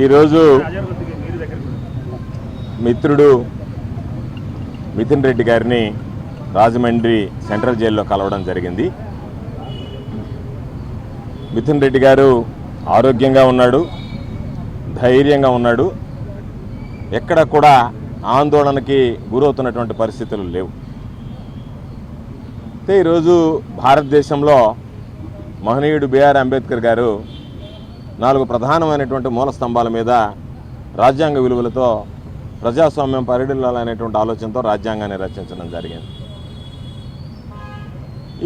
ఈరోజు మిత్రుడు మిథున్ రెడ్డి గారిని రాజమండ్రి సెంట్రల్ జైల్లో కలవడం జరిగింది. మిథున్ రెడ్డి గారు ఆరోగ్యంగా ఉన్నాడు, ధైర్యంగా ఉన్నాడు. ఎక్కడ కూడా ఆందోళనకి గురవుతున్నటువంటి పరిస్థితులు లేవు. అయితే ఈరోజు భారతదేశంలో మహనీయుడు బిఆర్ అంబేద్కర్ గారు 4 ప్రధానమైనటువంటి మూల స్తంభాల మీద రాజ్యాంగ విలువలతో ప్రజాస్వామ్యం పరిడిల్లాలనేటువంటి ఆలోచనతో రాజ్యాంగాన్ని రచించడం జరిగింది.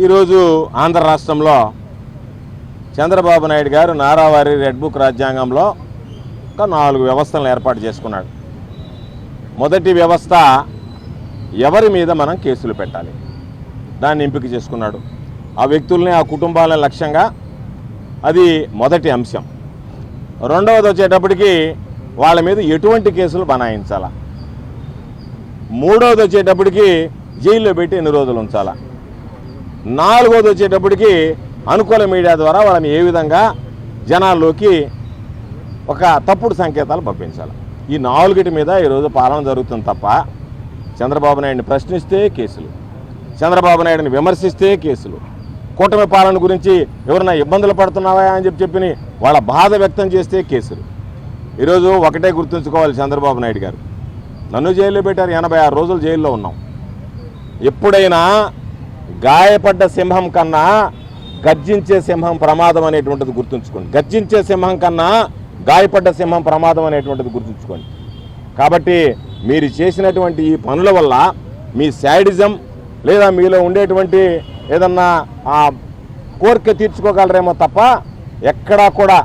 ఈరోజు ఆంధ్ర రాష్ట్రంలో చంద్రబాబు నాయుడు గారు నారావారి రెడ్ బుక్ రాజ్యాంగంలో ఒక 4 వ్యవస్థలను ఏర్పాటు చేసుకున్నాడు. మొదటి వ్యవస్థ ఎవరి మీద మనం కేసులు పెట్టాలి, దాన్ని ఎంపిక చేసుకున్నాడు. ఆ వ్యక్తుల్ని, ఆ కుటుంబాలని లక్ష్యంగా, అది మొదటి అంశం. రెండవది వచ్చేటప్పటికి వాళ్ళ మీద ఎటువంటి కేసులు బనాయించాలా. మూడవది వచ్చేటప్పటికి జైల్లో పెట్టి ఎన్ని రోజులు ఉంచాలా. నాలుగవది వచ్చేటప్పటికి అనుకూల మీడియా ద్వారా వాళ్ళని ఏ విధంగా జనాల్లోకి ఒక తప్పుడు సంకేతాలు పంపించాలి. ఈ 4 మీద ఈరోజు పాలన జరుగుతుంది తప్ప చంద్రబాబు నాయుడిని ప్రశ్నిస్తే కేసులు, చంద్రబాబు నాయుడిని విమర్శిస్తే కేసులు, కూటమి పాలన గురించి ఎవరైనా ఇబ్బందులు పడుతున్నావా అని చెప్పి వాళ్ళ బాధ వ్యక్తం చేస్తే కేసులు. ఈరోజు ఒకటే గుర్తుంచుకోవాలి, చంద్రబాబు నాయుడు గారు నన్ను జైల్లో పెట్టారు, 86 రోజులు జైల్లో ఉన్నాం. ఎప్పుడైనా గాయపడ్డ సింహం కన్నా గర్జించే సింహం ప్రమాదం అనేటువంటిది గుర్తుంచుకోండి. గర్జించే సింహం కన్నా గాయపడ్డ సింహం ప్రమాదం అనేటువంటిది గుర్తుంచుకోండి. కాబట్టి మీరు చేసినటువంటి ఈ పనుల వల్ల మీ శాడిజం లేదా మీలో ఉండేటువంటి ఏదన్నా కోరిక తీర్చుకోగలరేమో తప్ప ఎక్కడా కూడా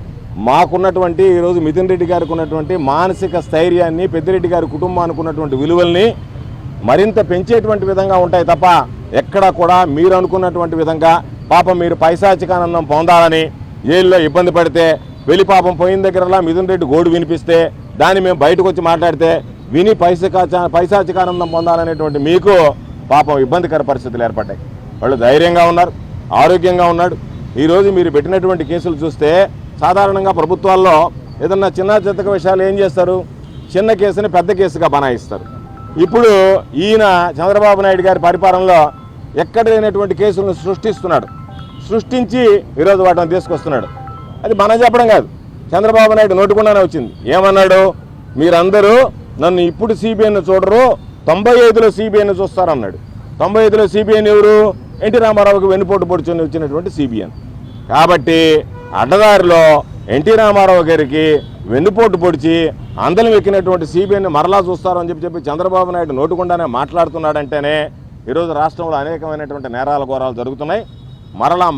మాకున్నటువంటి ఈరోజు మిథున్ రెడ్డి గారికి ఉన్నటువంటి మానసిక స్థైర్యాన్ని, పెద్దిరెడ్డి గారి కుటుంబానికి ఉన్నటువంటి విలువల్ని మరింత పెంచేటువంటి విధంగా ఉంటాయి తప్ప ఎక్కడా కూడా మీరు అనుకున్నటువంటి విధంగా పాపం మీరు పైశాచికానందం పొందాలని జైల్లో ఇబ్బంది పడితే, వెళ్ళి పాపం పోయిన దగ్గరలా మిథున్ రెడ్డి గోడు వినిపిస్తే దాన్ని మేము బయటకు వచ్చి మాట్లాడితే విని పైశాచికానందం పొందాలనేటువంటి మీకు పాపం ఇబ్బందికర పరిస్థితులు ఏర్పడ్డాయి. వాళ్ళు ధైర్యంగా ఉన్నారు, ఆరోగ్యంగా ఉన్నాడు. ఈరోజు మీరు పెట్టినటువంటి కేసులు చూస్తే సాధారణంగా ప్రభుత్వాల్లో ఏదన్నా చిన్న చిత్తక విషయాలు ఏం చేస్తారు, చిన్న కేసుని పెద్ద కేసుగా బనాయిస్తారు. ఇప్పుడు ఈయన చంద్రబాబు నాయుడు గారి పరిపాలనలో ఎక్కడ లేనటువంటి కేసులను సృష్టించి ఈరోజు వాటిని తీసుకొస్తున్నాడు. అది మనం చెప్పడం కాదు, చంద్రబాబు నాయుడు నోటుకుండానే వచ్చింది. ఏమన్నాడు, మీరందరూ నన్ను ఇప్పుడు సిబిఐని చూడరు, 95లో సిబిఐని చూస్తారన్నాడు. 95లో సిబిఐని ఎవరు? ఎన్టీ రామారావుకి వెన్నుపోటు పొడుచుని వచ్చినటువంటి సిబిఐ. కాబట్టి అడ్డదారిలో ఎన్టీ రామారావు గారికి వెన్నుపోటు పొడిచి అందలం ఎక్కినటువంటి సిబిఐని మరలా చూస్తారని చెప్పి చంద్రబాబు నాయుడు నోటుకుండానే మాట్లాడుతున్నాడంటేనే ఈరోజు రాష్ట్రంలో అనేకమైనటువంటి నేరాల ఘోరాలు జరుగుతున్నాయి. మరలా